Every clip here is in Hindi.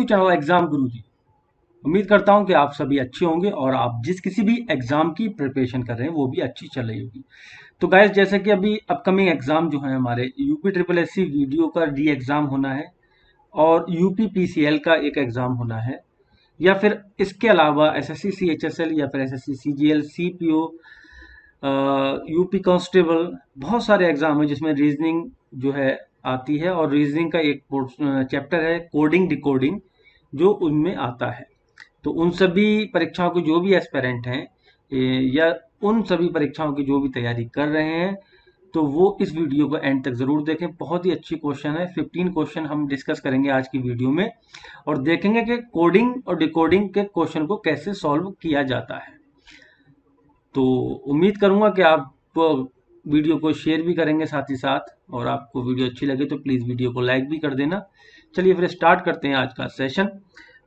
चैनल एग्जाम गुरुजी। उम्मीद करता हूं कि आप सभी अच्छे होंगे और आप जिस किसी भी एग्जाम की प्रिपरेशन कर रहे हैं वो भी अच्छी चल रही होगी। तो गाइस, जैसे कि अभी अपकमिंग एग्जाम जो है हमारे यूपी ट्रिपल एससी वीडियो का डी एग्जाम होना है और यूपी पीसीएल का एक एग्जाम होना है, या फिर इसके अलावा एसएससी सीएचएसएल या फिर SSC CGL CPO, UP constable, बहुत सारे एग्जाम है जिसमें रीजनिंग जो है आती है और रीजनिंग का एक चैप्टर है कोडिंग डिकोडिंग जो उनमें आता है। तो उन सभी परीक्षाओं के जो भी एस्पेरेंट हैं या उन सभी परीक्षाओं की जो भी तैयारी कर रहे हैं, तो वो इस वीडियो को एंड तक जरूर देखें। बहुत ही अच्छी क्वेश्चन है, 15 क्वेश्चन हम डिस्कस करेंगे आज की वीडियो में और देखेंगे कि कोडिंग और डिकोडिंग के क्वेश्चन को कैसे सॉल्व किया जाता है। तो उम्मीद करूंगा कि आप वीडियो को शेयर भी करेंगे साथ ही साथ, और आपको वीडियो अच्छी लगे तो प्लीज़ वीडियो को लाइक भी कर देना। चलिए फिर स्टार्ट करते हैं आज का सेशन।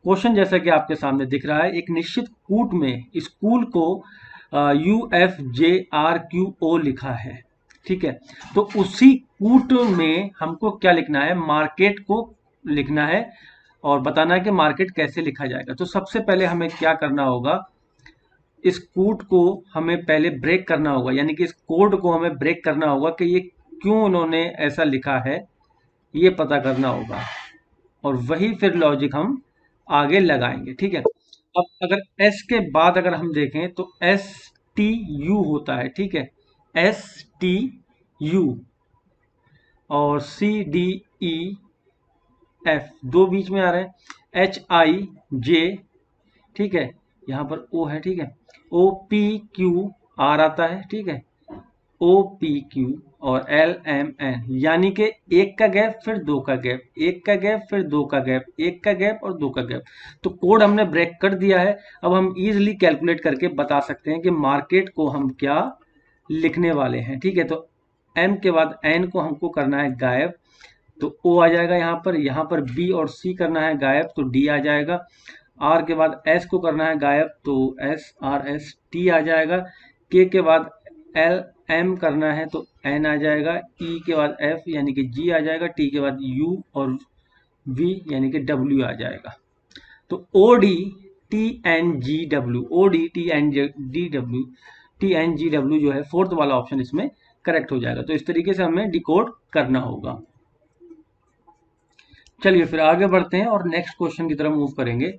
क्वेश्चन जैसा कि आपके सामने दिख रहा है, एक निश्चित कूट में स्कूल को UFJRQO लिखा है, ठीक है। तो उसी कूट में हमको क्या लिखना है, मार्केट को लिखना है और बताना है कि मार्केट कैसे लिखा जाएगा। तो सबसे पहले हमें क्या करना होगा, इस कूट को हमें पहले ब्रेक करना होगा, यानी कि इस कोड को हमें ब्रेक करना होगा कि ये क्यों उन्होंने ऐसा लिखा है, ये पता करना होगा और वही फिर लॉजिक हम आगे लगाएंगे, ठीक है। अब अगर एस के बाद अगर हम देखें तो STU होता है, ठीक है, STU और CDEF दो बीच में आ रहे हैं, HIJ, ठीक है, यहाँ पर O है, ठीक है, OPQR आता है, ठीक है, OPQ और LMN, यानी कि एक का गैप फिर दो का गैप, एक का गैप फिर दो का गैप, एक का गैप और दो का गैप। तो कोड हमने ब्रेक कर दिया है। अब हम इजीली कैलकुलेट करके बता सकते हैं कि मार्केट को हम क्या लिखने वाले हैं, ठीक है। तो M के बाद N को हमको करना है गायब, तो O आ जाएगा यहाँ पर B और C करना है गायब, तो D आ जाएगा। R के बाद S को करना है गायब, तो SRST आ जाएगा। K के बाद LM करना है तो N आ जाएगा। E के बाद F यानी कि G आ जाएगा। T के बाद U और V यानी कि W आ जाएगा। तो ODTNGW जो है फोर्थ वाला ऑप्शन इसमें करेक्ट हो जाएगा। तो इस तरीके से हमें डिकोड करना होगा। चलिए फिर आगे बढ़ते हैं और नेक्स्ट क्वेश्चन की तरफ मूव करेंगे।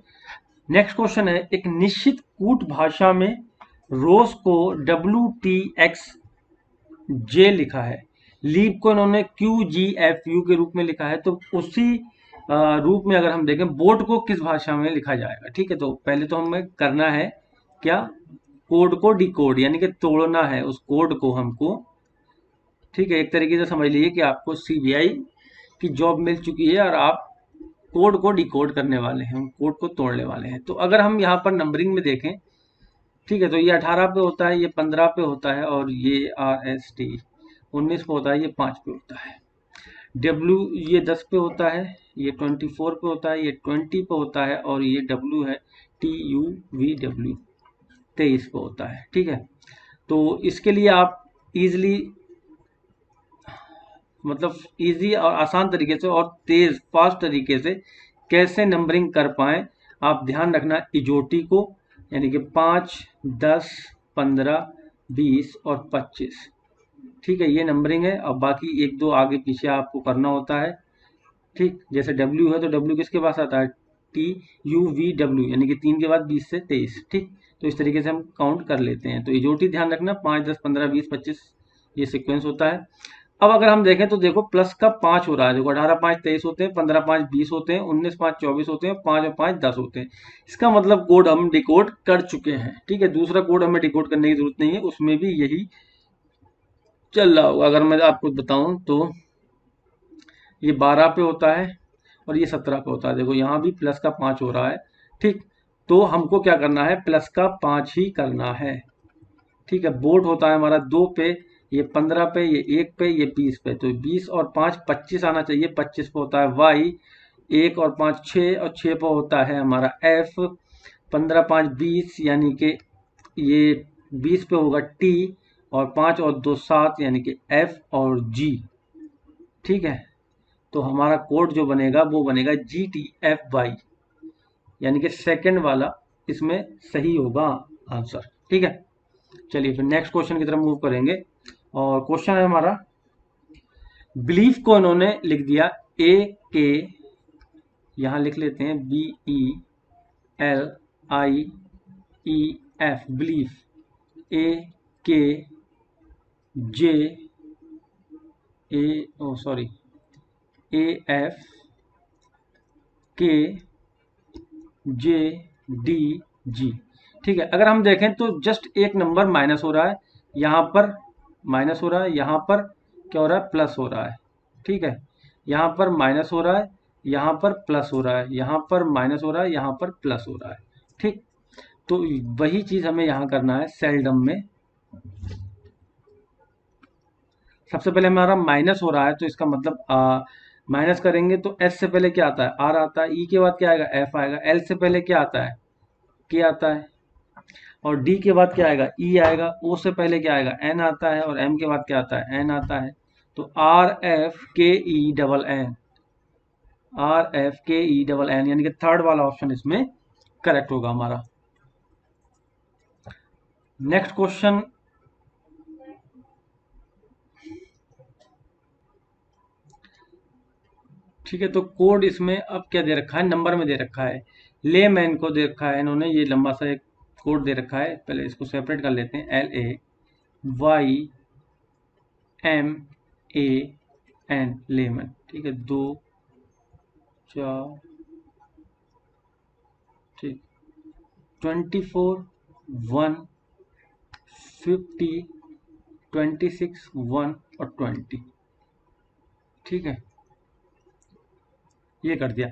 नेक्स्ट क्वेश्चन है, एक निश्चित कूट भाषा में रोज को WTXJ लिखा है, लीप को इन्होंने QGFU के रूप में लिखा है। तो उसी रूप में अगर हम देखें बोट को किस भाषा में लिखा जाएगा, ठीक है। तो पहले तो हमें करना है क्या, कोड को डिकोड, यानी कि तोड़ना है उस कोड को हमको, ठीक है। एक तरीके से समझ लीजिए कि आपको CBI की जॉब मिल चुकी है और आप कोड को डिकोड करने वाले हैं, कोड को तोड़ने वाले हैं। तो अगर हम यहाँ पर नंबरिंग में देखें, ठीक है, तो ये 18 पे होता है, ये 15 पे होता है और ये RST 19 पे होता है, ये 5 पे होता है। W ये 10 पे होता है, ये 24 पे होता है, ये 20 पे होता है और ये W है TUVW 23 पे होता है, ठीक है। तो इसके लिए आप इजीली, मतलब इजी और आसान तरीके से और तेज फास्ट तरीके से कैसे नंबरिंग कर पाएं, आप ध्यान रखना इजोटी को, यानी कि 5, 10, 15, 20 और 25, ठीक है, ये नंबरिंग है। और बाकी एक दो आगे पीछे आपको करना होता है, ठीक। जैसे W है तो W किसके पास आता है, TUVW, यानी कि 3 के बाद 20 से 23, ठीक। तो इस तरीके से हम काउंट कर लेते हैं। तो इजोटी ध्यान रखना, 5, 10, 15, 20, 25 ये सीक्वेंस होता है। अब अगर हम देखें तो देखो प्लस का 5 हो रहा है, देखो 18 5 23 होते हैं, 15 5 20 होते हैं, 19 5 24 होते हैं, 5 और 5 10 होते हैं। इसका मतलब कोड हम डिकोड कर चुके हैं, ठीक है। दूसरा कोड हमें डिकोड करने की जरूरत नहीं है, उसमें भी यही चल रहा होगा। अगर मैं आपको बताऊं तो ये 12 पे होता है और ये 17 पे होता है, देखो यहाँ भी प्लस का 5 हो रहा है, ठीक। तो हमको क्या करना है, प्लस का 5 ही करना है, ठीक है। बोट होता है हमारा 2 पे, ये 15 पे, ये 1 पे, ये 20 पे, तो 20 और 5 25 आना चाहिए, 25 पे होता है Y, 1 और 5 6 और 6 पे होता है हमारा F, 15 5 20 यानी कि ये 20 पे होगा T और 5 और 2 7 यानी कि F और G, ठीक है। तो हमारा कोड जो बनेगा वो बनेगा GTFY, यानी कि सेकंड वाला इसमें सही होगा आंसर। ठीक है, चलिए फिर नेक्स्ट क्वेश्चन की तरफ मूव करेंगे। और क्वेश्चन है हमारा, बिलीफ को इन्होंने लिख दिया के, यहां लिख लेते हैं BELIEF, बिलीफ, AFKJDG। ठीक है, अगर हम देखें तो जस्ट एक नंबर माइनस हो रहा है, यहाँ पर माइनस हो रहा है, यहाँ पर क्या हो रहा है, प्लस हो रहा है। ठीक है, यहाँ पर माइनस हो रहा है, यहाँ पर प्लस हो रहा है, यहाँ पर माइनस हो रहा है, यहाँ पर प्लस हो रहा है। ठीक, तो वही चीज हमें यहाँ करना है सेल्डम में। सबसे पहले हमारा माइनस हो रहा है, तो इसका मतलब माइनस करेंगे तो एस से पहले क्या आता है, आर आता है, ई के बाद क्या आएगा, एफ आएगा, एल से पहले क्या आता है, के आता है, और डी के बाद क्या आएगा, ई आएगा, ओ से पहले क्या आएगा, एन आता है, और एम के बाद क्या आता है, एन आता है। तो RFKE RFKE यानी कि थर्ड वाला ऑप्शन इसमें करेक्ट होगा हमारा। नेक्स्ट क्वेश्चन, ठीक है, तो कोड इसमें अब क्या दे रखा है, नंबर में दे रखा है, लेमैन को दे रखा है इन्होंने, ये लंबा सा एक कोड दे रखा है, पहले इसको सेपरेट कर लेते हैं, LAYMAN, लेमन। ठीक है, 2 4, ठीक, 24 1 50 26 1 और 20। ठीक है, ये कर दिया।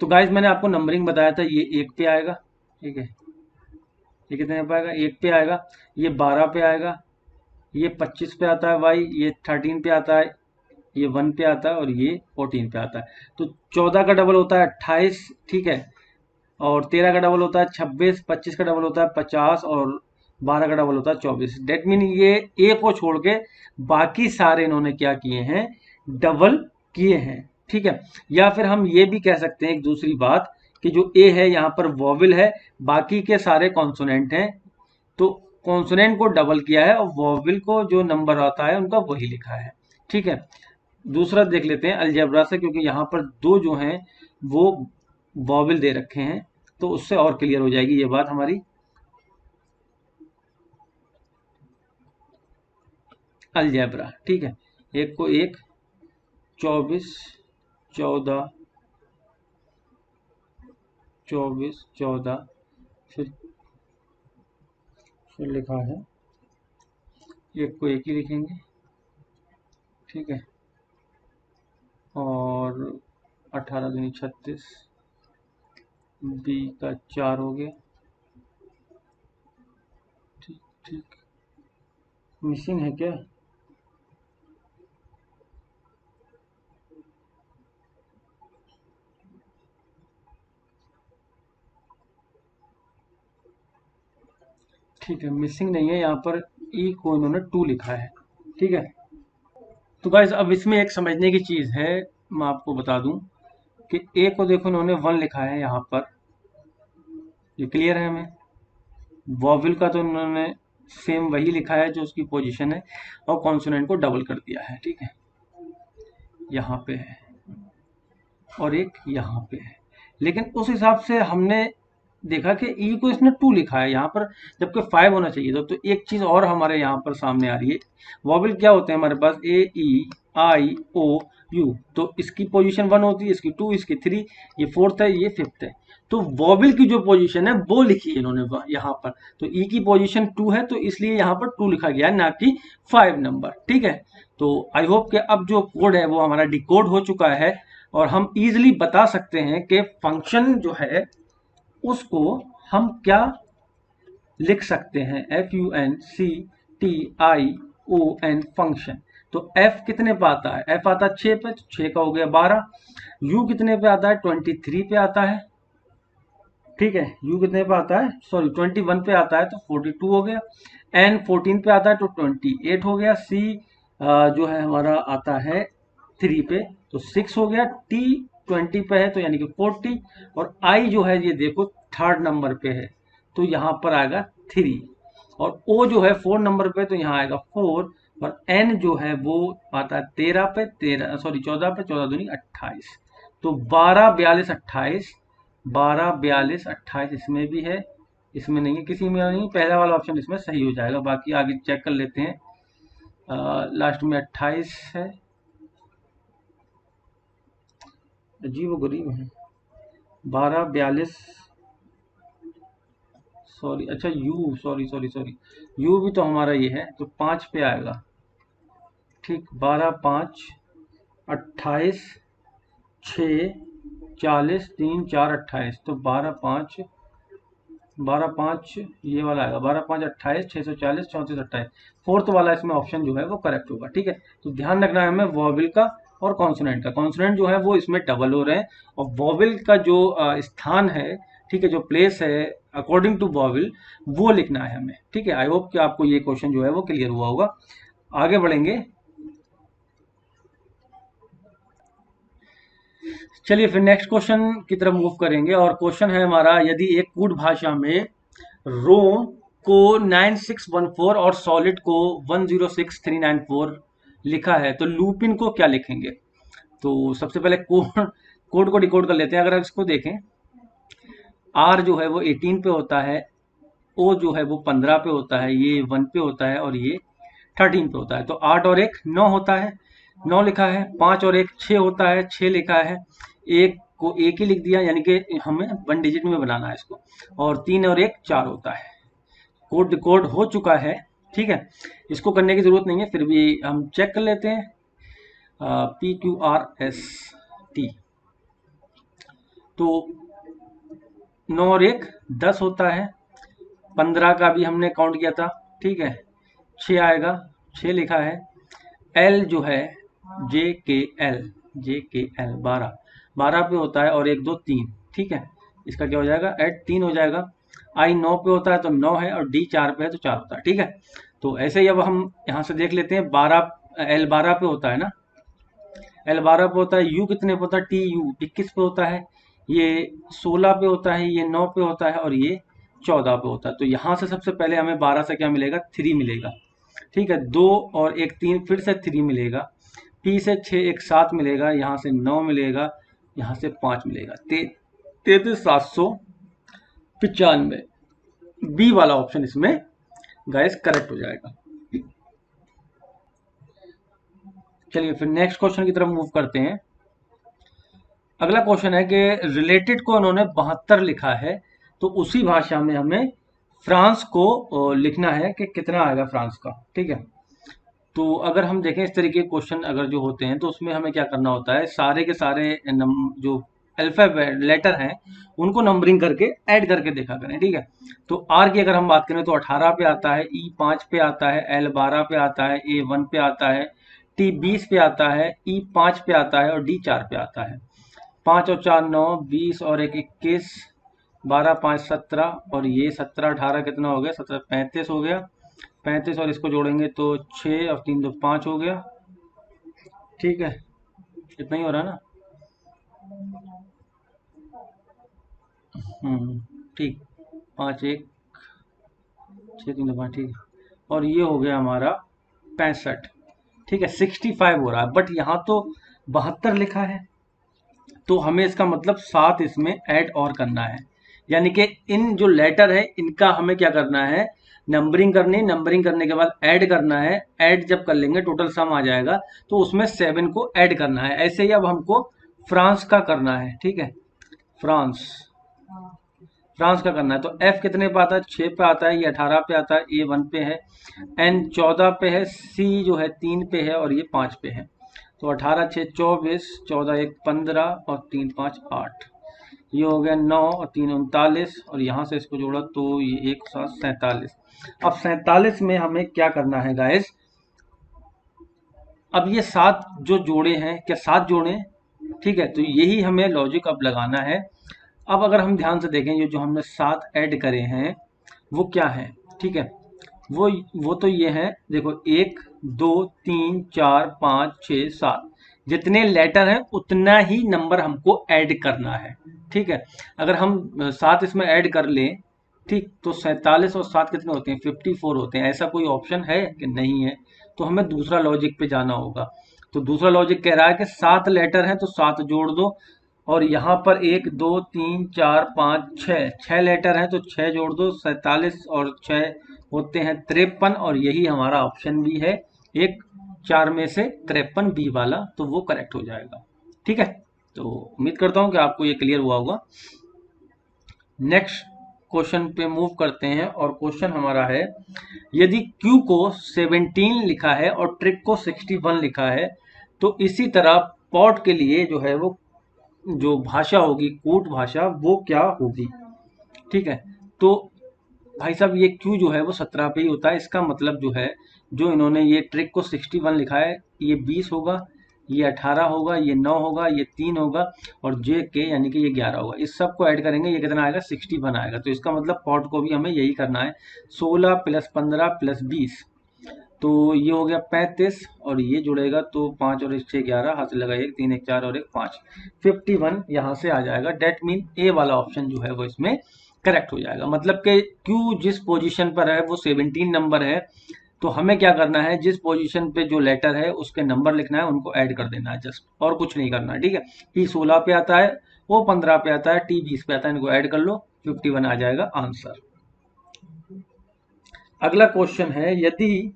तो गाइज मैंने आपको नंबरिंग बताया था, ये 1 पे आएगा। ठीक है, ये कितने पे आएगा, 1 पे आएगा, ये 12 पे आएगा, ये 25 पे आता है वाई, ये 13 पे आता है, ये 1 पे आता है, और ये 14 पे आता है। तो 14 का डबल होता है 28। ठीक है, और 13 का डबल होता है 26, 25 का डबल होता है 50, और 12 का डबल होता है 24। डेट मीन ये ए को छोड़ के बाकी सारे इन्होंने क्या किए हैं, डबल किए हैं। ठीक है, या फिर हम ये भी कह सकते हैं एक दूसरी बात कि जो ए है यहाँ पर वॉविल है, बाकी के सारे कॉन्सोनेंट हैं, तो कॉन्सोनेंट को डबल किया है और वॉविल को जो नंबर आता है उनका वही लिखा है। ठीक है, दूसरा देख लेते हैं अलजेब्रा से, क्योंकि यहाँ पर दो जो हैं वो वॉविल दे रखे हैं, तो उससे और क्लियर हो जाएगी ये बात हमारी। अलजेब्रा, ठीक है, एक को 1 24 14 24 14, फिर लिखा है, एक को 1 ही लिखेंगे। ठीक है, और 18 दूनी 36, बी का 4 हो गया। ठीक ठीक, मिसिंग है क्या, ठीक है, मिसिंग नहीं है, यहाँ पर ई को इन्होंने 2 लिखा है। ठीक है, तो गाइज अब इसमें एक समझने की चीज है, मैं आपको बता दूं कि ए को देखो इन्होंने 1 लिखा है यहाँ पर, ये क्लियर है हमें। वॉविल का तो इन्होंने सेम वही लिखा है जो उसकी पोजीशन है, और कॉन्सोनेंट को डबल कर दिया है। ठीक है, यहाँ पे है और एक यहाँ पे है, लेकिन उस हिसाब से हमने देखा कि ई को इसने 2 लिखा है यहाँ पर, जबकि 5 होना चाहिए था। तो एक चीज और हमारे यहाँ पर सामने आ रही है, वॉविल क्या होते हैं हमारे पास, AEIOU, तो इसकी पोजीशन 1 होती है, इसकी 2, इसकी 3, ये 4th है, ये 5th है। तो वॉविल की जो पोजीशन है वो लिखी है इन्होंने यहाँ पर, तो ई की पोजीशन 2 है, तो इसलिए यहाँ पर 2 लिखा गया है, ना कि 5 नंबर। ठीक है, तो आई होप कि अब जो कोड है वो हमारा डिकोड हो चुका है, और हम इजिली बता सकते हैं कि फंक्शन जो है उसको हम क्या लिख सकते हैं, FUNCTION, फंक्शन। तो F कितने पे आता है, F आता है 6 पे, तो 6 का हो गया 12। U कितने पे आता है, 23 पे आता है। ठीक है, U कितने पे आता है, सॉरी 21 पे आता है, तो 42 हो गया। N 14 पे आता है, तो 28 हो गया। C जो है हमारा आता है 3 पे, तो 6 हो गया। T 20 पे है, तो यानी कि 40, और I जो है ये देखो थर्ड नंबर पे है तो यहाँ पर आएगा 3, और O जो है 4 नंबर पे तो यहाँ आएगा 4, और N जो है वो आता है 13 पे, 13 सॉरी 14 पे, 14 दूनी 28, तो 12 42 28, 12 42 28 इसमें भी है, इसमें नहीं है, किसी में नहीं, पहला वाला ऑप्शन इसमें सही हो जाएगा। बाकी आगे चेक कर लेते हैं। लास्ट में 28 है, अजीब गरीब है, 12 42 सॉरी, अच्छा you sorry sorry sorry, you भी तो हमारा ये है तो 5 पे आएगा, ठीक, 12 5 28 6 40 3 4 28, तो 12 5 ये वाला आएगा, 12 5 28 640 34 28, फोर्थ वाला इसमें ऑप्शन जो है वो करेक्ट होगा। ठीक है, तो ध्यान रखना है हमें वॉवेल का और कॉन्सोनेंट का। कॉन्सोनेंट जो है वो इसमें डबल हो रहे हैं, और वॉवेल का जो स्थान है, ठीक है, जो प्लेस है अकॉर्डिंग टू वॉवेल, वो लिखना है हमें। ठीक है, आई होप कि आपको ये क्वेश्चन जो है वो क्लियर हुआ होगा। आगे बढ़ेंगे, चलिए फिर नेक्स्ट क्वेश्चन की तरफ मूव करेंगे, और क्वेश्चन है हमारा, यदि एक कूट भाषा में रोम को 9614 और सॉलिड को 106394 लिखा है तो लूपिन को क्या लिखेंगे। तो सबसे पहले कोड को डिकोड कर लेते हैं। अगर आप इसको देखें, आर जो है वो 18 पे होता है, ओ जो है वो 15 पे होता है, ये 1 पे होता है, और ये 13 पे होता है। तो 8 और 1 9 होता है, 9 लिखा है। 5 और 1 6 होता है, 6 लिखा है। एक को एक ही लिख दिया, यानी कि हमें 1 डिजिट में बनाना है इसको। और 3 और 1 4 होता है। कोड कोड हो चुका है। ठीक है, इसको करने की जरूरत नहीं है, फिर भी हम चेक कर लेते हैं। PQRST, तो 9 और 1 10 होता है। 15 का भी हमने काउंट किया था। ठीक है, 6 आएगा, 6 लिखा है। L जो है JKL 12 पे होता है, और 1 2 3। ठीक है, इसका क्या हो जाएगा, ऐड 3 हो जाएगा। I 9 पे होता है तो 9 है, और D 4 पे है तो 4 होता है। ठीक है, तो ऐसे ही अब हम यहाँ से देख लेते हैं। L 12 पे होता है ना, L 12 पे होता है। U कितने पे होता है, TU 21 पे होता है। ये 16 पे होता है, ये 9 पे होता है, और ये 14 पे होता है। तो यहाँ से सबसे पहले हमें 12 से क्या मिलेगा, 3 मिलेगा। ठीक है, 2 और 1 3, फिर से 3 मिलेगा। P से 6 1 7 मिलेगा, यहाँ से 9 मिलेगा, यहाँ से 5 मिलेगा। 33,795, बी वाला ऑप्शन इसमें गाइस करेक्ट हो जाएगा। चलिए फिर नेक्स्ट क्वेश्चन की तरफ मूव करते हैं। अगला क्वेश्चन है कि रिलेटेड को उन्होंने 72 लिखा है, तो उसी भाषा में हमें फ्रांस को लिखना है कि कितना आएगा फ्रांस का। ठीक है, तो अगर हम देखें इस तरीके के क्वेश्चन अगर जो होते हैं, तो उसमें हमें क्या करना होता है, सारे के सारे जो अल्फाबेट लेटर हैं उनको नंबरिंग करके ऐड करके देखा करें। ठीक है, तो आर की अगर हम बात करें तो 18 पे आता है, ई 5 पे आता है, एल 12 पे आता है, ए 1 पे आता है, टी 20 पे आता है, ई 5 पे आता है, और डी 4 पे आता है। 5 और 4 9, 20 और 1 21, 12 5 17, और ये 17 18 कितना हो गया, 17 35 हो गया। 35 और इसको जोड़ेंगे तो 6 और 3 2 5 हो गया। ठीक है, इतना ही हो रहा है ना। ठीक, 5 1 6 3 2 5, ठीक है, और ये हो गया हमारा 65। ठीक है, 65 हो रहा है, बट यहाँ तो 72 लिखा है, तो हमें इसका मतलब 7 इसमें ऐड और करना है। यानी कि इन जो लेटर है इनका हमें क्या करना है, नंबरिंग करनी। नंबरिंग करने के बाद ऐड करना है। ऐड जब कर लेंगे टोटल सम आ जाएगा, तो उसमें 7 को ऐड करना है। ऐसे ही अब हमको फ्रांस का करना है। ठीक है, फ्रांस का करना है। तो F कितने पे आता है, 6 पे आता है, ये 18 पे आता है, A 1 पे है, N 14 पे है, C जो है 3 पे है, और ये 5 पे है। तो 18 6 24, 14 1 15, और 3 5 8, ये हो गया 9 और 3 39, और यहाँ से इसको जोड़ा तो ये 1 7 47। अब 47 में हमें क्या करना है गाइस, अब ये 7 जो जोड़े हैं, क्या 7 जोड़े। ठीक है, तो यही हमें लॉजिक अब लगाना है। अब अगर हम ध्यान से देखें, ये जो हमने 7 ऐड करे हैं वो क्या है। ठीक है, वो तो ये है, देखो 1 2 3 4 5 6 7, जितने लेटर हैं उतना ही नंबर हमको ऐड करना है। ठीक है, अगर हम 7 इसमें ऐड कर लें, ठीक, तो 47 और 7 कितने होते हैं, 54 होते हैं। ऐसा कोई ऑप्शन है कि नहीं है, तो हमें दूसरा लॉजिक पे जाना होगा। तो दूसरा लॉजिक कह रहा है कि 7 लेटर हैं तो 7 जोड़ दो, और यहाँ पर 1 2 3 4 5 6 6 लेटर हैं तो 6 जोड़ दो, 47 और 6 होते हैं 53, और यही हमारा ऑप्शन भी है एक 4 में से 53 बी वाला, तो वो करेक्ट हो जाएगा। ठीक है, तो उम्मीद करता हूँ कि आपको ये क्लियर हुआ होगा। नेक्स्ट क्वेश्चन पे मूव करते हैं, और क्वेश्चन हमारा है, यदि Q को 17 लिखा है और ट्रिक को 61 लिखा है, तो इसी तरह पॉट के लिए जो है वो जो भाषा होगी, कूट भाषा, वो क्या होगी। ठीक है, तो भाई साहब ये Q जो है वो 17 पे ही होता है। इसका मतलब जो है, जो इन्होंने ये ट्रिक को 61 लिखा है, ये 20 होगा, ये 18 होगा, ये 9 होगा, ये 3 होगा, और जे के यानी कि ये 11 होगा। इस सब को ऐड करेंगे, ये कितना आएगा, 61 आएगा। तो इसका मतलब पॉट को भी हमें यही करना है, 16 + 15 + 20, तो ये हो गया 35, और ये जुड़ेगा तो 5 और 1 6 11, हाथ से लगा 1 3 1 4 और 1 5, 51 यहाँ से आ जाएगा। डेट मीन ए वाला ऑप्शन जो है वो इसमें करेक्ट हो जाएगा। मतलब कि क्यू जिस पोजीशन पर है वो 17 नंबर है, तो हमें क्या करना है, जिस पोजीशन पे जो लेटर है उसके नंबर लिखना है, उनको ऐड कर देना है जस्ट, और कुछ नहीं करना है। ठीक है, पी 16 पे आता है, वो 15 पे आता है, टी 20 पे आता है, इनको ऐड कर लो, 51 आ जाएगा आंसर। अगला क्वेश्चन है, यदि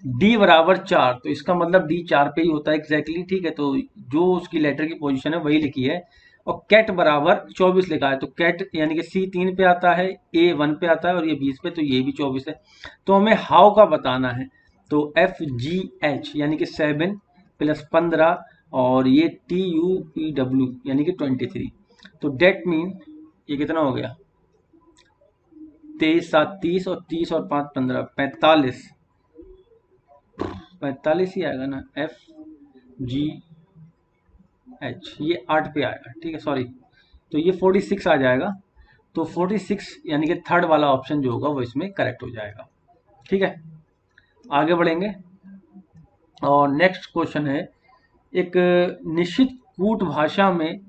डी बराबर 4, तो इसका मतलब डी 4 पे ही होता है एग्जैक्टली। ठीक है, तो जो उसकी लेटर की पोजीशन है वही लिखी है। और कैट बराबर 24 लिखा है, तो कैट यानी कि सी 3 पे आता है, ए 1 पे आता है, और ये 20 पे, तो ये भी 24 है। तो हमें हाउ का बताना है, तो एफ जी एच यानी कि 7 + 15, और ये टी यू पी डब्ल्यू यानी कि 23, तो डेट मीन ये कितना हो गया, 23 7 30, और 30 और 5 15, 45, 45 ही आएगा ना, एफ जी एच, ये 8 पे आएगा। ठीक है, सॉरी, तो ये 46 आ जाएगा। तो 46 यानी कि थर्ड वाला ऑप्शन जो होगा वो इसमें करेक्ट हो जाएगा। ठीक है, आगे बढ़ेंगे, और नेक्स्ट क्वेश्चन है, एक निश्चित कूट भाषा में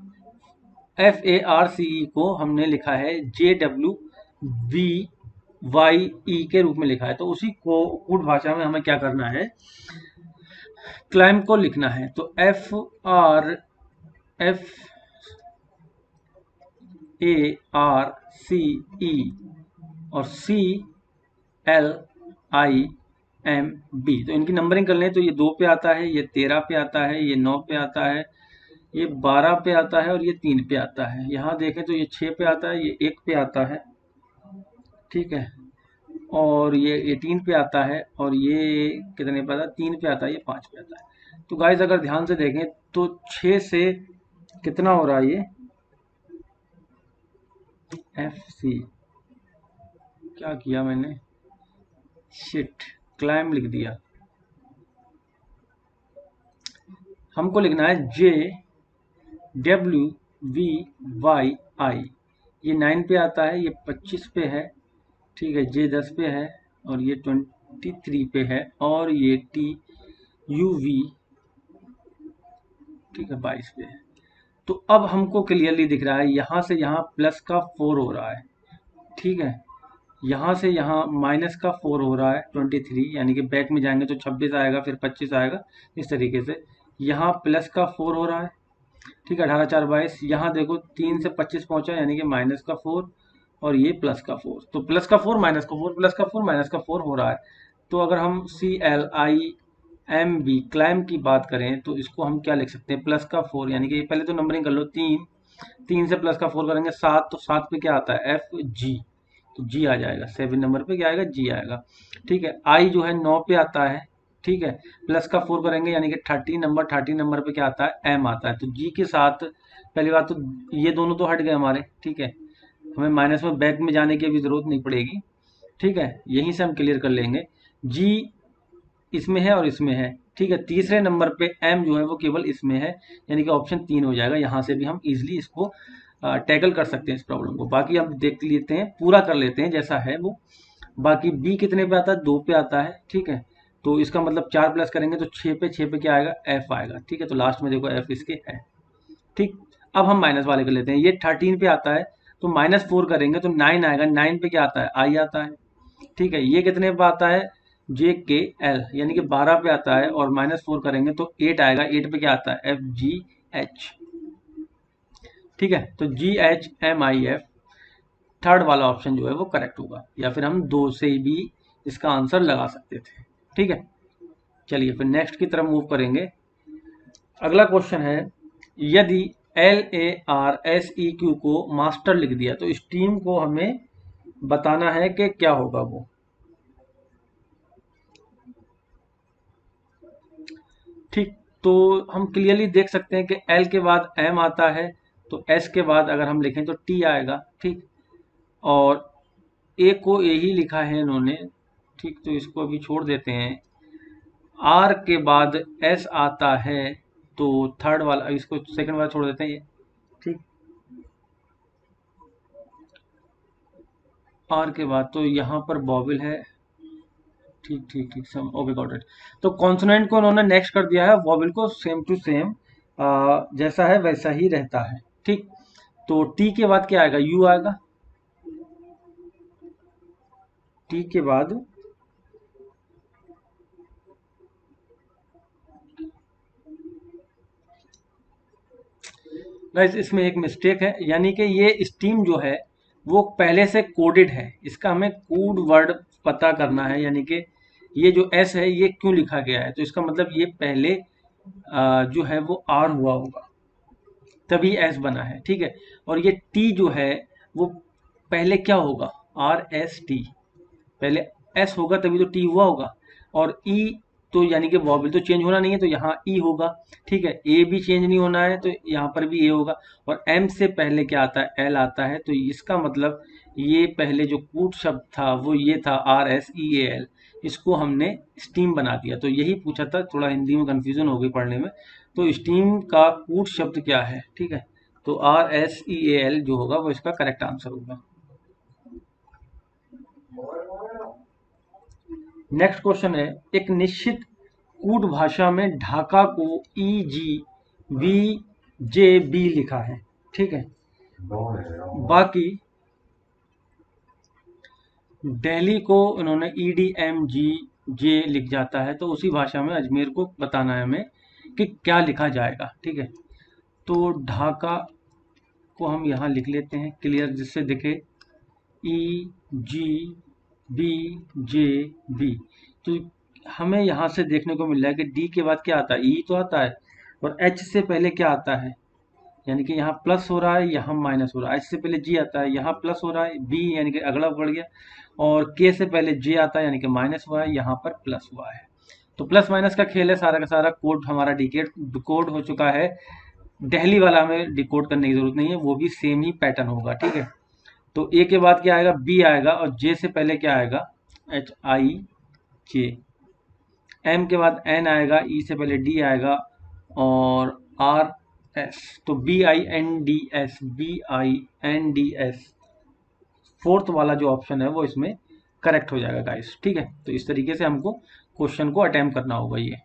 FARCE को हमने लिखा है JWVYE के रूप में लिखा है, तो उसी को कूट भाषा में हमें क्या करना है, क्लाइम को लिखना है। तो FRARCE और CLIMB, तो इनकी नंबरिंग कर लें, तो ये 2 पे आता है, ये 13 पे आता है, ये 9 पे आता है, ये 12 पे आता है, और ये 3 पे आता है। यहाँ देखें तो ये 6 पे आता है, ये 1 पे आता है, ठीक है, और ये 18 पे आता है, और ये कितने पे आता है, 3 पे आता है, ये 5 पे आता है। तो गाइज अगर ध्यान से देखें तो 6 से कितना हो रहा है, ये FC, क्या किया मैंने, शिट, क्लाइम लिख दिया। हमको लिखना है JWVYI, ये 9 पे आता है, ये 25 पे है, ठीक है, J 10 पे है, और ये 23 पे है, और ये TUV, ठीक है, 22 पे है। तो अब हमको क्लियरली दिख रहा है, यहाँ से यहाँ प्लस का 4 हो रहा है, ठीक है, यहाँ से यहाँ माइनस का 4 हो रहा है, 23, यानी कि बैक में जाएंगे तो 26 आएगा, फिर 25 आएगा, इस तरीके से। यहाँ प्लस का 4 हो रहा है, ठीक है, 18 4 22, यहाँ देखो 3 से 25 पहुंचा, यानी कि माइनस का 4, और ये प्लस का 4, तो प्लस का 4 माइनस का 4 प्लस का 4 माइनस का 4 हो रहा है। तो अगर हम CLIMB क्लाइम की बात करें, तो इसको हम क्या लिख सकते हैं, प्लस का 4, यानी कि पहले तो नंबरिंग कर लो, 3 से प्लस का 4 करेंगे 7, तो 7 पे क्या आता है, FG, तो G आ जाएगा, 7 नंबर पे क्या आएगा, G आएगा। ठीक है, I जो है 9 पे आता है, ठीक है, प्लस का 4 करेंगे, यानी कि 30 नंबर पे क्या आता है, M आता है। तो G के साथ पहली बात तो ये दोनों तो हट गए हमारे, ठीक है, हमें माइनस में बैक में जाने की भी जरूरत नहीं पड़ेगी, ठीक है, यहीं से हम क्लियर कर लेंगे। G इसमें है और इसमें है, ठीक है, तीसरे नंबर पे M जो है वो केवल इसमें है, यानी कि ऑप्शन 3 हो जाएगा। यहाँ से भी हम इजिली इसको टैकल कर सकते हैं इस प्रॉब्लम को। बाकी अब देख लेते हैं, पूरा कर लेते हैं जैसा है वो। बाकी B कितने पे आता है, 2 पे आता है, ठीक है, तो इसका मतलब 4 प्लस करेंगे तो 6 पे क्या आएगा, एफ आएगा। ठीक है, तो लास्ट में देखो एफ इसके है। ठीक, अब हम माइनस वाले कर लेते हैं। ये 13 पे आता है तो -4 करेंगे तो 9 आएगा। 9 पे क्या आता है, आई आता है। ठीक है, ये कितने पे आता है, जे के एल, यानी कि 12 पे आता है और -4 करेंगे तो 8 आएगा। 8 पे क्या आता है, एफ जी एच। ठीक है, तो G H M I F, third वाला ऑप्शन जो है वो करेक्ट होगा, या फिर हम 2 से भी इसका आंसर लगा सकते थे। ठीक है, चलिए फिर नेक्स्ट की तरफ मूव करेंगे। अगला क्वेश्चन है, यदि LARSEQ को मास्टर लिख दिया तो स्ट्रीम को हमें बताना है कि क्या होगा वो। ठीक, तो हम क्लियरली देख सकते हैं कि L के बाद M आता है, तो S के बाद अगर हम लिखें तो T आएगा। ठीक, और A को A ही लिखा है इन्होंने। ठीक, तो इसको अभी छोड़ देते हैं। R के बाद S आता है, तो थर्ड वाला, इसको सेकंड वाला छोड़ देते हैं ये। ठीक, R के बाद तो यहाँ पर बॉबिल है। ठीक ठीक ठीक, सम ओके गॉट इट। तो कॉन्सोनेंट को उन्होंने नेक्स्ट कर दिया है, वॉवेल को सेम टू सेम जैसा है वैसा ही रहता है। ठीक, तो टी के बाद क्या आएगा, यू आएगा। टी के बाद गाइस इसमें एक मिस्टेक है, यानी कि ये स्टीम जो है वो पहले से कोडेड है। इसका हमें कोड वर्ड पता करना है, यानी कि ये जो एस है ये क्यों लिखा गया है, तो इसका मतलब ये पहले जो है वो आर हुआ होगा तभी एस बना है। ठीक है, और ये टी जो है वो पहले क्या होगा, आर एस टी, पहले एस होगा तभी तो टी हुआ होगा। और ई तो यानी कि वॉवेल तो चेंज होना नहीं है तो यहाँ ई होगा। ठीक है, ए भी चेंज नहीं होना है तो यहाँ पर भी ए होगा। और एम से पहले क्या आता है, एल आता है, तो इसका मतलब ये पहले जो कूट शब्द था वो ये था, RSEAL, इसको हमने स्टीम बना दिया। तो यही पूछा था, थोड़ा हिंदी में कंफ्यूजन हो गई पढ़ने में। तो स्टीम का कूट शब्द क्या है। ठीक है, तो RSEAL जो होगा वो इसका करेक्ट आंसर होगा। नेक्स्ट क्वेश्चन है, एक निश्चित कूट भाषा में ढाका को EGVJB लिखा है। ठीक है, बाकी दिल्ली को उन्होंने EDMGJ लिख जाता है, तो उसी भाषा में अजमेर को बताना है हमें कि क्या लिखा जाएगा। ठीक है, तो ढाका को हम यहाँ लिख लेते हैं क्लियर जिससे दिखे, EGBJB। तो हमें यहाँ से देखने को मिल रहा है कि डी के बाद क्या आता है, ई तो आता है, और एच से पहले क्या आता है, यानी कि यहाँ प्लस हो रहा है यहाँ माइनस हो रहा है। एच से पहले जी आता है, यहाँ प्लस हो रहा है, बी यानी कि अगला बढ़ गया, और के से पहले जे आता है यानी कि माइनस हुआ है, यहाँ पर प्लस हुआ है। तो प्लस माइनस का खेल है सारा का सारा। कोड हमारा डिकोड हो चुका है। दिल्ली वाला हमें डिकोड करने की जरूरत नहीं है, वो भी सेम ही पैटर्न होगा। ठीक है, तो ए के बाद क्या आएगा, बी आएगा, और जे से पहले क्या आएगा, HIJ। एम के बाद एन आएगा, ई से पहले डी आएगा, और आर एस, तो BINDS फोर्थ वाला जो ऑप्शन है वो इसमें करेक्ट हो जाएगा गाइस। ठीक है, तो इस तरीके से हमको क्वेश्चन को अटेम्प्ट करना होगा। ये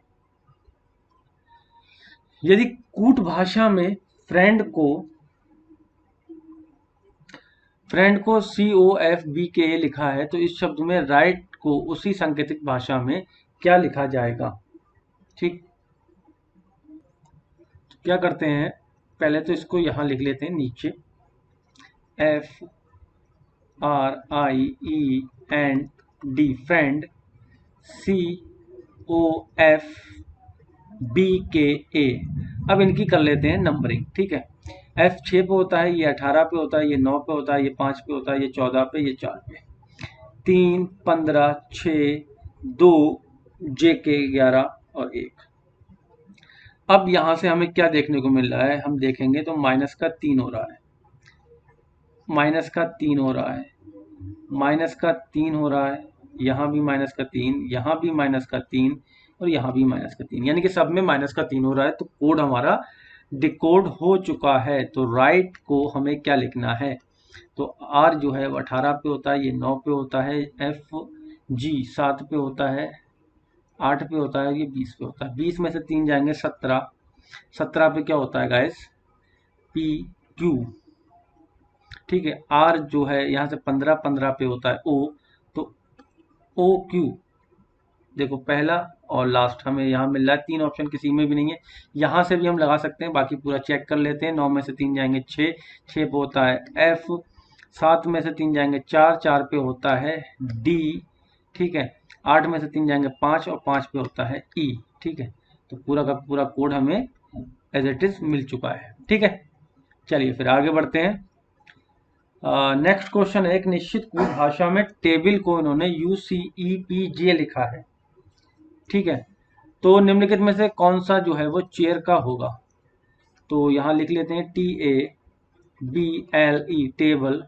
यदि कूट भाषा में फ्रेंड को COFBK लिखा है, तो इस शब्द में राइट को उसी सांकेतिक भाषा में क्या लिखा जाएगा। ठीक, तो क्या करते हैं, पहले तो इसको यहां लिख लेते हैं नीचे, FRIEND फ्रेंड, COFBKA। अब इनकी कर लेते हैं नंबरिंग। ठीक है, F 6 पे होता है, ये 18 पे होता है, ये 9 पे होता है, ये 5 पे होता है, ये 14 पे, ये 4 पे, 3, 15, 6, 2, JK 11 और 1। अब यहां से हमें क्या देखने को मिल रहा है, हम देखेंगे तो माइनस का 3 हो रहा है, माइनस का 3 हो रहा है, माइनस का 3 हो रहा है, यहाँ भी माइनस का 3, यहाँ भी माइनस का 3, और यहाँ भी माइनस का 3, यानी कि सब में माइनस का 3 हो रहा है। तो कोड हमारा डिकोड हो चुका है। तो राइट को हमें क्या लिखना है, तो आर जो है वो 18 पे होता है, ये 9 पे होता है, FG 7 पे होता है, 8 पे होता है, ये 20 पे होता है। 20 में से 3 जाएंगे 17, 17 पे क्या होता है गाइस, पी क्यू। ठीक है, आर जो है यहाँ से 15, 15 पे होता है ओ, तो ओ क्यू। देखो पहला और लास्ट हमें यहाँ मिल रहा है, 3 ऑप्शन किसी में भी नहीं है। यहाँ से भी हम लगा सकते हैं, बाकी पूरा चेक कर लेते हैं। 9 में से 3 जाएंगे 6, 6 पे होता है एफ। 7 में से 3 जाएंगे 4, 4 पे होता है डी। ठीक है, 8 में से 3 जाएंगे 5 और 5 पे होता है ई। ठीक है, तो पूरा का पूरा कोड हमें एज इट इज मिल चुका है। ठीक है, चलिए फिर आगे बढ़ते हैं। नेक्स्ट क्वेश्चन है, एक निश्चित कोड भाषा में टेबल को इन्होंने UCEPJ लिखा है। ठीक है, तो निम्नलिखित में से कौन सा जो है वो चेयर का होगा। तो यहाँ लिख लेते हैं TABLE टेबल,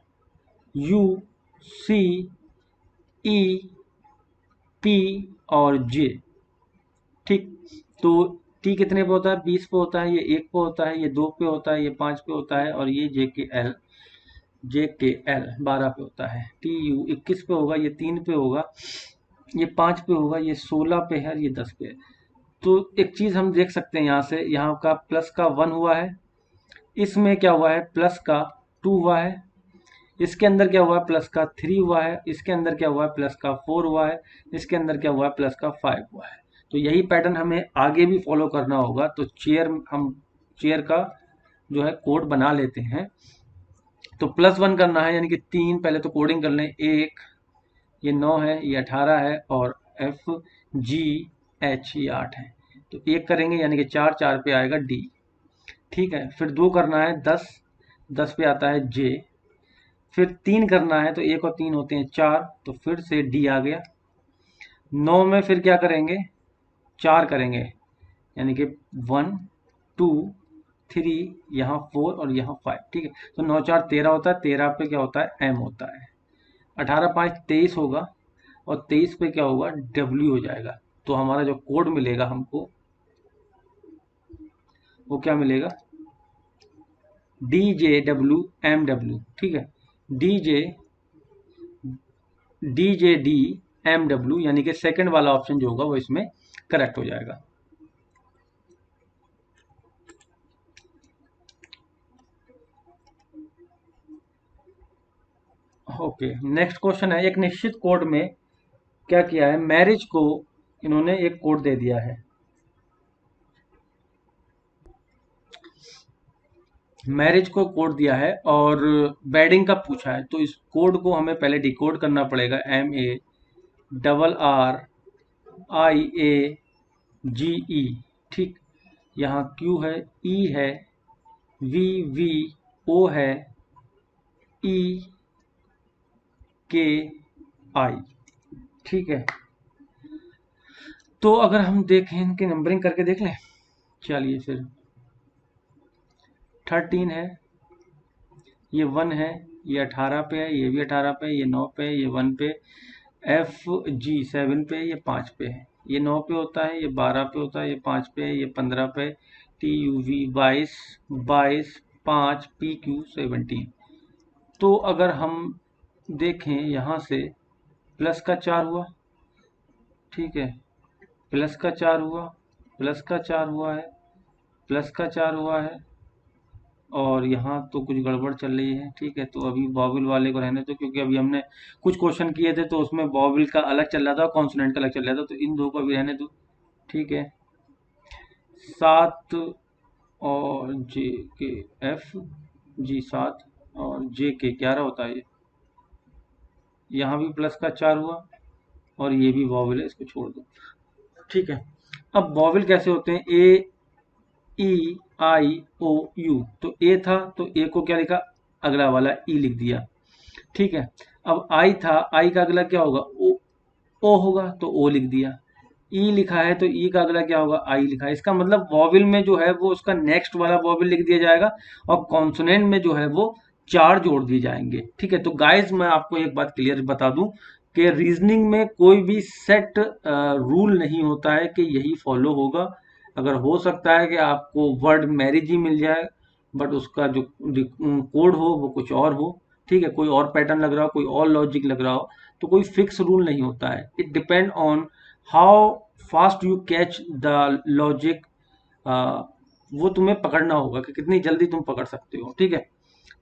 UCEP और J। ठीक, तो टी कितने पे होता है, 20 पे होता है, ये 1 पे होता है, ये 2 पे होता है, ये 5 पे होता है, और ये JKL 12 पे होता है। TU 21 पे होगा, ये 3 पे होगा, ये 5 पे होगा, ये 16 पे है, ये 10 पे है। तो एक चीज हम देख सकते हैं यहाँ से, यहाँ का प्लस का 1 हुआ है, इसमें क्या हुआ है प्लस का 2 हुआ है, इसके अंदर क्या हुआ है प्लस का 3 हुआ है, इसके अंदर क्या हुआ है प्लस का 4 हुआ है, इसके अंदर क्या हुआ है प्लस का 5 हुआ है। तो यही पैटर्न हमें आगे भी फॉलो करना होगा। तो हम चेयर का जो है कोड बना लेते हैं। तो +1 करना है, यानी कि 3, पहले तो कोडिंग कर लें। 1, ये 9 है, ये 18 है, और FGH ये 8 है। तो 1 करेंगे यानी कि 4, 4 पे आएगा D। ठीक है, फिर 2 करना है 10, 10 पे आता है J। फिर 3 करना है, तो 1 और 3 होते हैं 4, तो फिर से D आ गया। 9 में फिर क्या करेंगे, 4 करेंगे, यानी कि 1, 2, 3, यहाँ 4 और यहाँ 5। ठीक है, तो 9, 4, 13 होता है, 13 पे क्या होता है M होता है। 18, 5, 23 होगा, और 23 पे क्या होगा W हो जाएगा। तो हमारा जो कोड मिलेगा हमको, वो क्या मिलेगा, DJWMW। ठीक है, DJDMW, यानी कि सेकंड वाला ऑप्शन जो होगा वो इसमें करेक्ट हो जाएगा। ओके, नेक्स्ट क्वेश्चन है, एक निश्चित कोड में क्या किया है, मैरिज को इन्होंने एक कोड दे दिया है। मैरिज को कोड दिया है और वेडिंग का पूछा है। तो इस कोड को हमें पहले डिकोड करना पड़ेगा। MARRIAGE। ठीक, यहाँ Q है, E है, VVO है, EKI। ठीक है, तो अगर हम देखें, इनकी नंबरिंग करके देख लें। चलिए फिर 13 है, ये 1 है, ये 18 पे है, ये भी 18 पे है, ये 9 पे है, ये 1 पे, FG 7 पे, ये 5 पे है, ये 9 पे होता है, ये 12 पे होता है, ये 5 पे है, ये 15 पे, TUV 22, 22, 5, PQ 17। तो अगर हम देखें यहाँ से, प्लस का 4 हुआ, ठीक है, प्लस का 4 हुआ, प्लस का 4 हुआ है, प्लस का 4 हुआ है, और यहाँ तो कुछ गड़बड़ चल रही है। ठीक है, तो अभी वॉवल वाले को रहने दो, क्योंकि अभी हमने कुछ क्वेश्चन किए थे तो उसमें वॉवल का अलग चल रहा था और कॉन्सोनेंट का अलग चल रहा था, तो इन दो को अभी रहने दो। ठीक है, 7 और JKF, G 7 और JK 11 होता है। यहाँ भी प्लस का 4 हुआ, और ये भी वॉवल है, इसको छोड़ दो। ठीक है, अब वॉवल कैसे होते हैं, AEIOU। तो ए था तो ए को क्या लिखा, अगला वाला ई लिख दिया। ठीक है, अब आई था, आई का अगला क्या होगा, ओ होगा, तो ओ लिख दिया। ई लिखा है तो ई का अगला क्या होगा, आई लिखा है। इसका मतलब वॉवल में जो है वो उसका नेक्स्ट वाला वॉवल लिख दिया जाएगा, और कॉन्सोनेंट में जो है वो 4 जोड़ दिए जाएंगे। ठीक है, तो गाइस मैं आपको एक बात क्लियर बता दूं कि रीजनिंग में कोई भी सेट रूल नहीं होता है कि यही फॉलो होगा। अगर हो सकता है कि आपको वर्ड मैरिज ही मिल जाए, बट उसका जो कोड हो वो कुछ और हो। ठीक है, कोई और पैटर्न लग रहा हो, कोई और लॉजिक लग रहा हो, तो कोई फिक्स रूल नहीं होता है। It depend on how fast you catch the logic, वो तुम्हें पकड़ना होगा कि कितनी जल्दी तुम पकड़ सकते हो, ठीक है।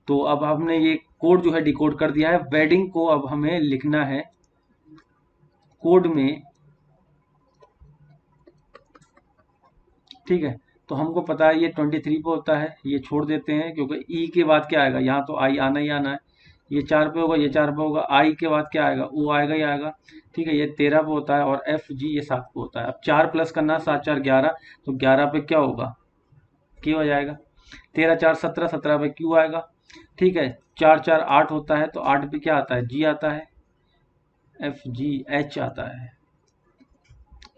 तो अब हमने ये कोड जो है डिकोड कर दिया है। वेडिंग को अब हमें लिखना है कोड में, ठीक है। तो हमको पता है ये 23 पे होता है, ये छोड़ देते हैं क्योंकि ई के बाद क्या आएगा, यहाँ तो आई आना ही आना है। ये 4 पे होगा, ये 4 पे होगा, आई के बाद क्या आएगा, ओ आएगा ही आएगा, ठीक है। ये 13 पे होता है और एफ जी ये 7 पे होता है। अब 4 प्लस करना, 7 4 11, तो 11 पे क्या होगा, क्यू आ जाएगा। 13 4 17, 17 पे क्यू आएगा, ठीक है। 4 4 8 होता है, तो 8 पे क्या आता है, जी आता है, एफ जी एच आता है,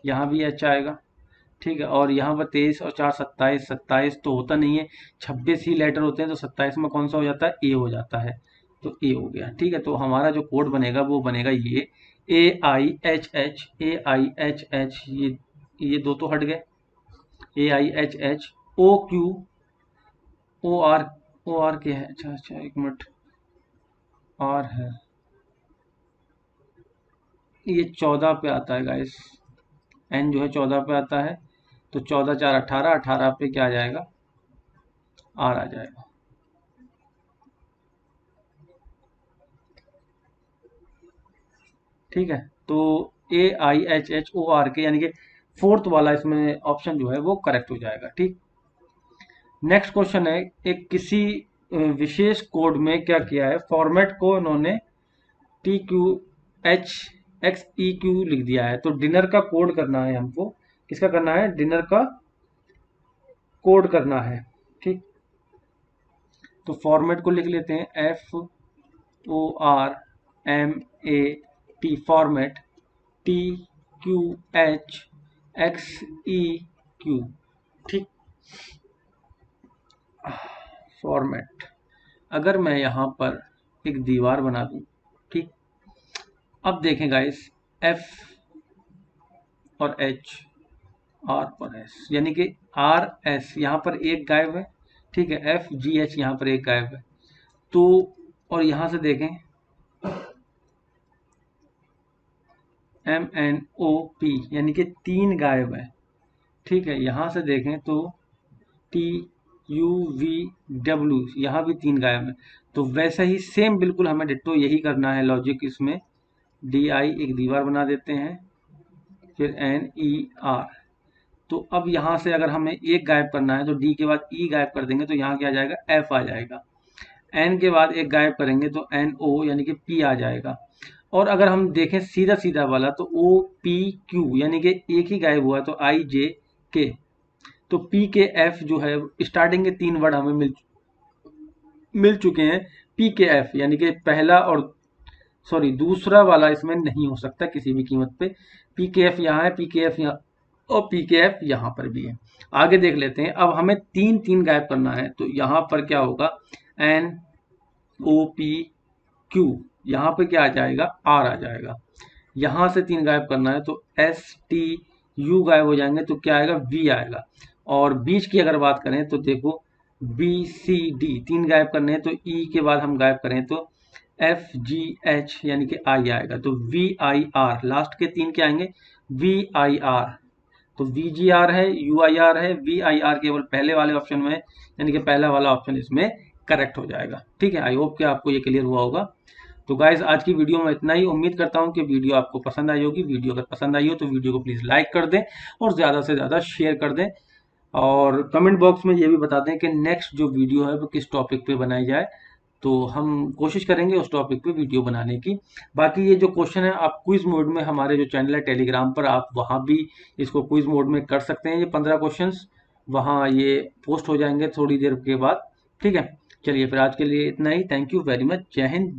यहाँ भी एच आएगा, ठीक है। और यहाँ पर 23 और 4 27, 27 तो होता नहीं है, 26 ही लेटर होते हैं, तो 27 में कौन सा हो जाता है, ए हो जाता है, तो ए हो गया, ठीक है। तो हमारा जो कोड बनेगा वो बनेगा ये A I H H, A I H H, ये दो तो हट गए, A I H H, O Q, O R, O R क्या है, अच्छा अच्छा एक मिनट, आर है, ये 14 पे आता है गाइस, एन जो है 14 पे आता है, तो 14 4 18, 18 पे क्या आ जाएगा, आर आ जाएगा, ठीक है। तो A I H H O R K, यानी कि फोर्थ वाला इसमें ऑप्शन जो है वो करेक्ट हो जाएगा, ठीक। नेक्स्ट क्वेश्चन है, एक किसी विशेष कोड में क्या किया है, फॉर्मेट को इन्होंने T Q H X E Q लिख दिया है। तो डिनर का कोड करना है हमको, किसका करना है, डिनर का कोड करना है, ठीक। तो फॉर्मेट को लिख लेते हैं, F O R M A T, format, T Q H X E Q, ठीक। फॉर्मेट, अगर मैं यहाँ पर एक दीवार बना दूं, ठीक। अब देखें गाइस, एफ और एच, आर और एस, यानी कि आर एस यहाँ पर एक गायब है, ठीक है। एफ जी एच यहाँ पर एक गायब है, तो और यहाँ से देखें एम एन ओ पी, यानी कि 3 गायब है, ठीक है। यहाँ से देखें तो टी यू वी डब्ल्यू, यहाँ भी 3 गायब है। तो वैसे ही सेम बिल्कुल हमें डिट्टो यही करना है लॉजिक इसमें, डी आई एक दीवार बना देते हैं, फिर एन ई आर। तो अब यहाँ से अगर हमें एक गायब करना है तो डी के बाद ई गायब कर देंगे, तो यहाँ क्या आ जाएगा, एफ आ जाएगा। एन के बाद एक गायब करेंगे तो एन ओ यानी कि पी आ जाएगा। और अगर हम देखें सीधा सीधा वाला तो ओ पी क्यू, यानी कि एक ही गायब हुआ, तो आई जे के। तो पी के एफ जो है स्टार्टिंग के 3 वर्ड हमें मिल चुके हैं। पी के एफ यानी कि पहला और सॉरी दूसरा वाला इसमें नहीं हो सकता किसी भी कीमत पे। पी के एफ यहाँ है, पी के एफ यहाँ और पी के एफ यहाँ पर भी है। आगे देख लेते हैं, अब हमें 3 3 गायब करना है, तो यहाँ पर क्या होगा, एन ओ पी क्यू, यहाँ पे क्या आ जाएगा, आर आ जाएगा। यहाँ से 3 गायब करना है तो एस टी यू गायब हो जाएंगे, तो क्या आएगा, वी आएगा। और बीच की अगर बात करें तो देखो बी सी डी 3 गायब करने हैं, तो ई के बाद हम गायब करें तो एफ जी एच यानी कि आई आएगा, तो वी आई आर, लास्ट के 3 क्या आएंगे, वी आई आर। तो वी जी आर है, यू आई आर है, वी आई आर केवल पहले वाले ऑप्शन में है, यानी कि पहला वाला ऑप्शन इसमें करेक्ट हो जाएगा, ठीक है। आई होप कि आपको ये क्लियर हुआ होगा। तो गाइज आज की वीडियो में इतना ही, उम्मीद करता हूँ कि वीडियो आपको पसंद आई होगी। वीडियो अगर पसंद आई हो तो वीडियो को प्लीज़ लाइक कर दें और ज़्यादा से ज़्यादा शेयर कर दें, और कमेंट बॉक्स में ये भी बता दें कि नेक्स्ट जो वीडियो है वो किस टॉपिक पे बनाई जाए, तो हम कोशिश करेंगे उस टॉपिक पे वीडियो बनाने की। बाकी ये जो क्वेश्चन है आप क्विज मोड में, हमारे जो चैनल है टेलीग्राम पर, आप वहाँ भी इसको क्विज मोड में कर सकते हैं। ये 15 क्वेश्चंस वहाँ ये पोस्ट हो जाएंगे थोड़ी देर के बाद, ठीक है। चलिए फिर आज के लिए इतना ही, थैंक यू वेरी मच, जय हिंद।